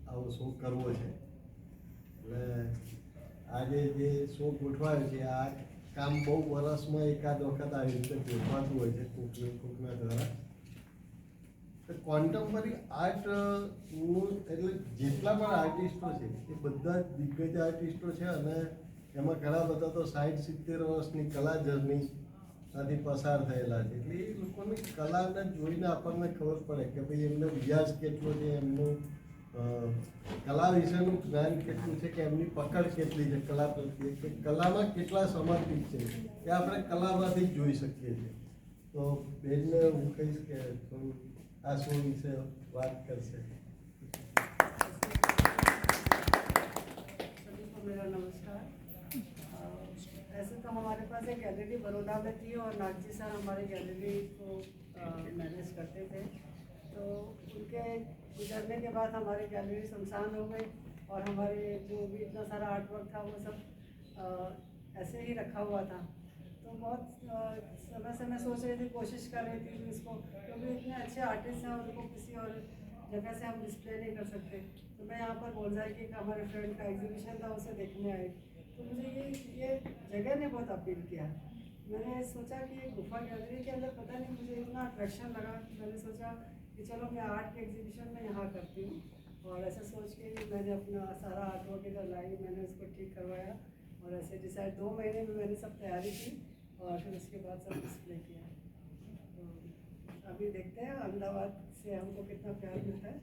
આવો શો કરવો છે. એટલે આજે જે શો ગોઠવાયો છે આ કામ બહુ વર્ષમાં એકાદ વખત આવી રીતે ગોઠવાતું હોય છે કોકના દ્વારા. કોન્ટેમ્પરરી આર્ટનું એટલે જેટલા પણ આર્ટિસ્ટો છે એ બધા જ દિગ્ગજ આર્ટિસ્ટો છે અને એમાં ઘણા બધા તો 60-70 વર્ષની કલા જર્નીમાંથી પસાર થયેલા છે. એટલે એ લોકોની કલાને જોઈને આપણને ખબર પડે કે ભાઈ એમનો રિયાઝ કેટલો છે, એમનું કલા વિશેનું જ્ઞાન કેટલું છે, કે એમની પકડ કેટલી છે કલા પ્રત્યે, કે કલામાં કેટલા સમર્પિત છે એ આપણે કલામાંથી જ જોઈ શકીએ છીએ. તો બેનને હું કહીશ કે થોડું આ શો વિશે बात कर सकते. सभी को मेरा नमस्कार. ऐसे तो हमारे पास एक गैलरी बड़ौदा में थी और नागजी सर हमारे गैलरी को मैनेज करते थे. तो उनके गुजरने के बाद हमारी गैलरी सुनसान हो गई और हमारे जो भी इतना सारा आर्ट वर्क था वो सब ऐसे ही रखा हुआ था. तो बहुत समय से मैं सोच रही थी, कोशिश कर रही थी इसको, क्योंकि इतने अच्छे आर्टिस्ट हैं उनको किसी और जगह से हम डिस्प्ले नहीं कर सकते. तो मैं यहाँ पर बोलजाई की हमारे फ्रेंड का एग्जीबिशन था उसे देखने आई. तो मुझे ये जगह ने बहुत अपील किया. मैंने सोचा कि गुफा गैलरी के अंदर पता नहीं मुझे इतना अट्रैक्शन लगा कि मैंने सोचा कि चलो मैं आर्ट के एग्जीबिशन में यहाँ करती हूँ. और ऐसा सोच के मैंने अपना सारा आर्ट वर्क इधर लाई, मैंने उसको ठीक करवाया और ऐसे डिसाइड 2 महीने में मैंने सब तैयारी की और फिर उसके बाद सब डिस्प्ले किया. तो अभी देखते हैं अहमदाबाद से हमको कितना प्यार मिलता है.